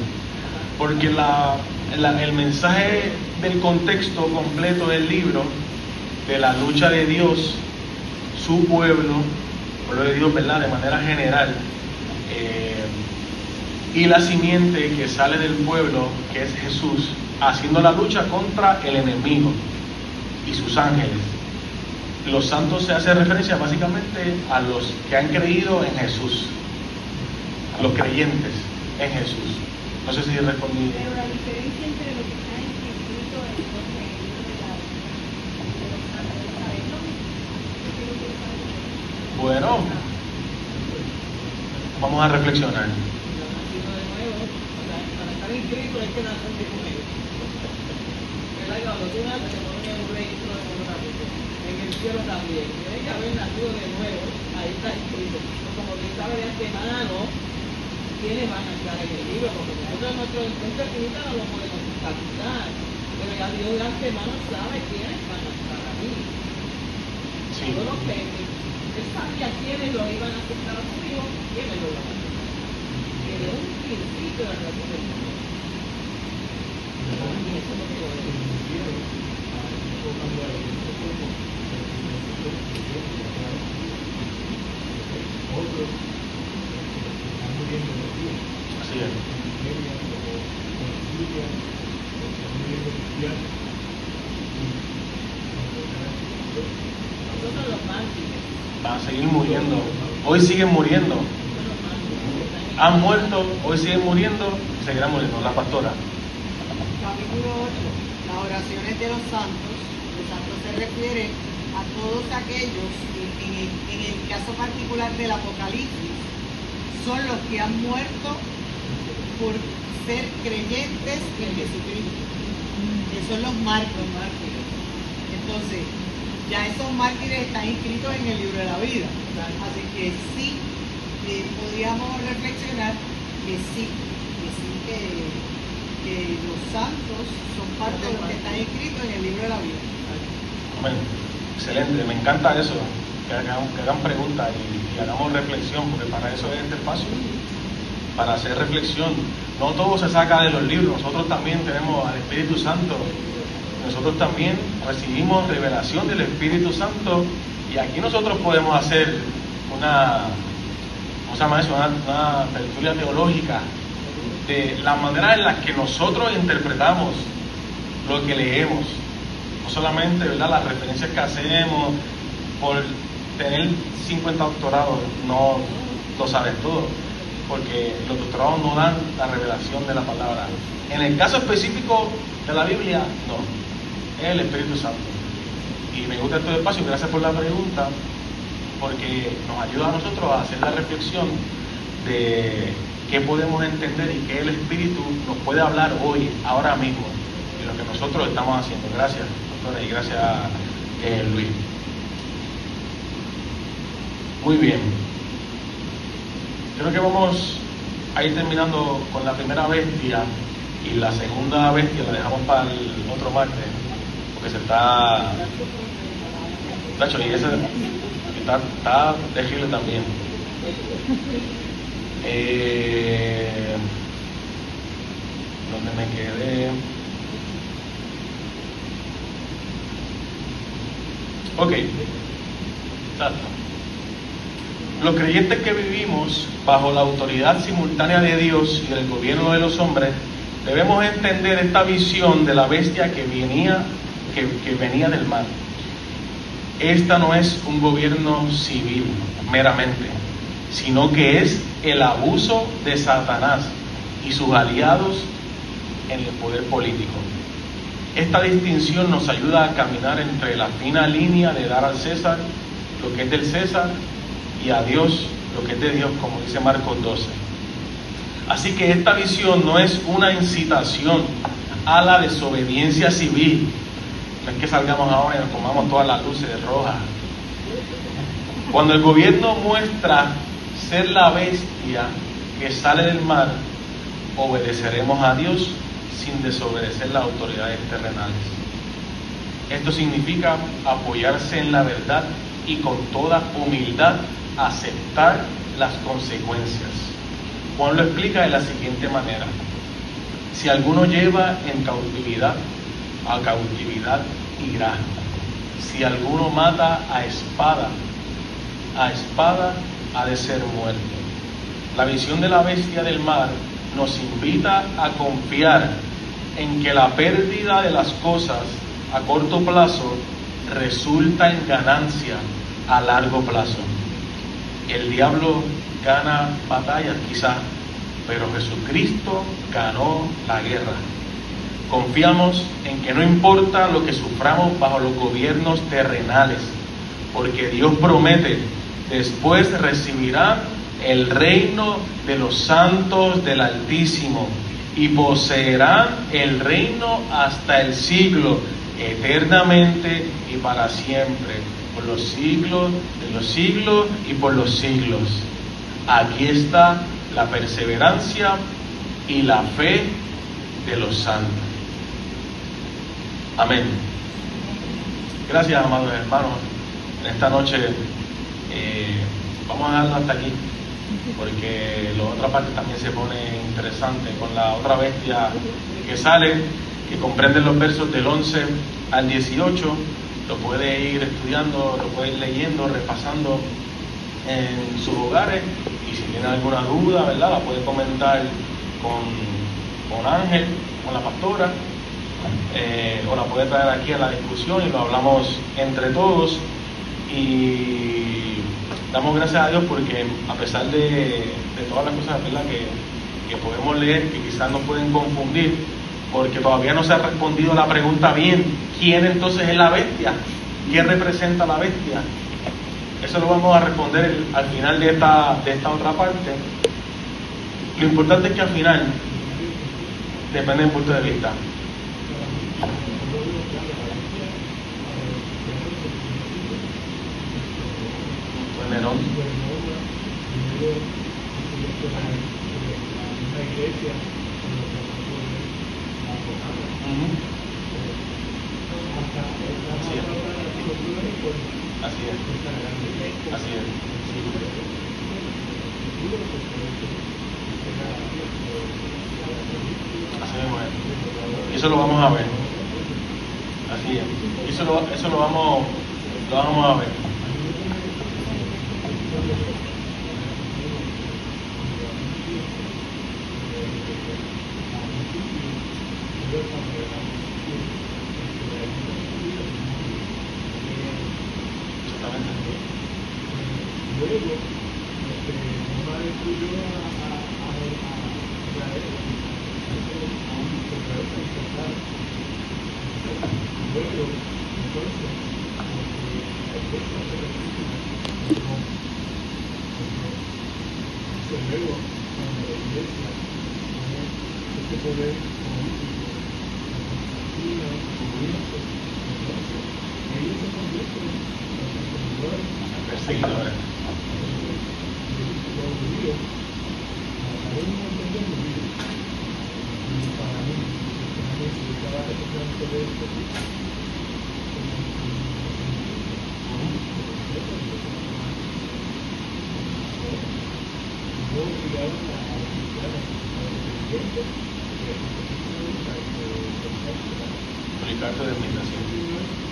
porque el mensaje del contexto completo del libro, de la lucha de Dios, su pueblo de Dios, ¿verdad?, de manera general, y la simiente que sale del pueblo, que es Jesús, haciendo la lucha contra el enemigo y sus ángeles. Los santos se hace referencia básicamente a los que han creído en Jesús, a los creyentes en Jesús. No sé si respondí.
Pero la diferencia entre lo que está escrito en el nombre de los santos, ¿sabes?
Bueno, vamos a reflexionar.
Nacido de nuevo, o sea, para estar inscrito hay que nacer de nuevo. ¿Verdad? Y cuando tú naces te ponen en un registro de monográfico. En el cielo también. Tiene que haber nacido de nuevo, ahí está escrito. Como Dios sabe de antemano quiénes van a estar en el libro, porque nosotros nuestro encuentro finita no lo podemos captar. Pero ya Dios de antemano sabe quiénes van a estar ahí.
Sí.
Todos los que él sabía quiénes lo iban a aceptar a su hijo, quiénes lo iban a aceptar. Que de un principio de la relación del mundo. Y eso es lo que yo
Así es.
Nosotros los mártires,
Van a seguir muriendo. Hoy siguen muriendo. Han muerto, hoy siguen muriendo y seguirán muriendo. La pastora.
Capítulo 8. Las oraciones de los santos. Los santos se refiere a todos aquellos que en el caso particular del Apocalipsis son los que han muerto por ser creyentes en Jesucristo. Que son los mártires. Entonces, ya esos mártires están inscritos en el libro de la vida. Así que sí, podríamos reflexionar que los santos son parte de los que están inscritos en el libro de la vida.
Amén. Excelente, me encanta eso, que hagan preguntas y hagamos reflexión, porque para eso es este espacio, para hacer reflexión. No todo se saca de los libros, nosotros también tenemos al Espíritu Santo nosotros también recibimos revelación del Espíritu Santo, y aquí nosotros podemos hacer una, ¿cómo se llama eso? Una tertulia teológica de la manera en la que nosotros interpretamos lo que leemos. No solamente, ¿verdad?, las referencias que hacemos. Por tener 50 doctorados no lo sabes todo, porque los doctorados no dan la revelación de la palabra. En el caso específico de la Biblia, no, es el Espíritu Santo. Y me gusta este espacio, gracias por la pregunta, porque nos ayuda a nosotros a hacer la reflexión de qué podemos entender y qué el Espíritu nos puede hablar hoy, ahora mismo, y lo que nosotros estamos haciendo. Gracias, doctora, y gracias, Luis. Muy bien. Creo que vamos a ir terminando con la primera bestia, y la segunda bestia la dejamos para el otro martes, porque se está... Tacho, y ese está de Gile también. ¿Dónde me quedé? Ok. Exacto. Los creyentes que vivimos bajo la autoridad simultánea de Dios y del gobierno de los hombres, debemos entender esta visión de la bestia que venía del mar. Esta no es un gobierno civil meramente, sino que es el abuso de Satanás y sus aliados en el poder político. Esta distinción nos ayuda a caminar entre la fina línea de dar al César lo que es del César y a Dios lo que es de Dios, como dice Marcos 12. Así que esta visión no es una incitación a la desobediencia civil. No es que salgamos ahora y nos pongamos todas las luces rojas. Cuando el gobierno muestra ser la bestia que sale del mar, obedeceremos a Dios sin desobedecer las autoridades terrenales. Esto significa apoyarse en la verdad y con toda humildad aceptar las consecuencias. Juan lo explica de la siguiente manera: si alguno lleva en cautividad, a cautividad irá. Si alguno mata a espada ha de ser muerto. La visión de la bestia del mar nos invita a confiar en que la pérdida de las cosas a corto plazo resulta en ganancia a largo plazo. El diablo gana batallas quizás, pero Jesucristo ganó la guerra. Confiamos en que no importa lo que suframos bajo los gobiernos terrenales, porque Dios promete: después recibirán el reino de los santos del Altísimo y poseerán el reino hasta el siglo, eternamente y para siempre, por los siglos de los siglos y por los siglos. Aquí está la perseverancia y la fe de los santos. Amén. Gracias, amados hermanos. En esta noche vamos a dejarlo hasta aquí, porque la otra parte también se pone interesante con la otra bestia que sale, que comprende los versos del 11 al 18. Lo puede ir estudiando, lo puede ir leyendo, repasando en sus hogares, y si tiene alguna duda, ¿verdad?, la puede comentar con Ángel, con la pastora, o la puede traer aquí a la discusión y lo hablamos entre todos. Y damos gracias a Dios porque, a pesar de todas las cosas, ¿verdad?, que podemos leer, que quizás nos pueden confundir, porque todavía no se ha respondido la pregunta bien: ¿quién entonces es la bestia? ¿Qué representa la bestia? Eso lo vamos a responder al final de esta otra parte. Lo importante es que al final depende del punto de vista. Nerón. Así es. Así es. Así mismo es. Y eso lo vamos a ver. Bien, eso lo vamos a ver. Exactamente.
Luego, mamá descubrió a Israel, otra vez a empezar. Luego, entonces, la iglesia se repite, luego, cuando la iglesia tiene este poder político, entonces, ellos se convierten en perseguidores.
Perseguidores.
Los judíos, hay un montón de judíos, y para mí, personalmente, yo estaba representante de esto, no obligaron a los cristianos, a los creyentes, que
El carta de admitación.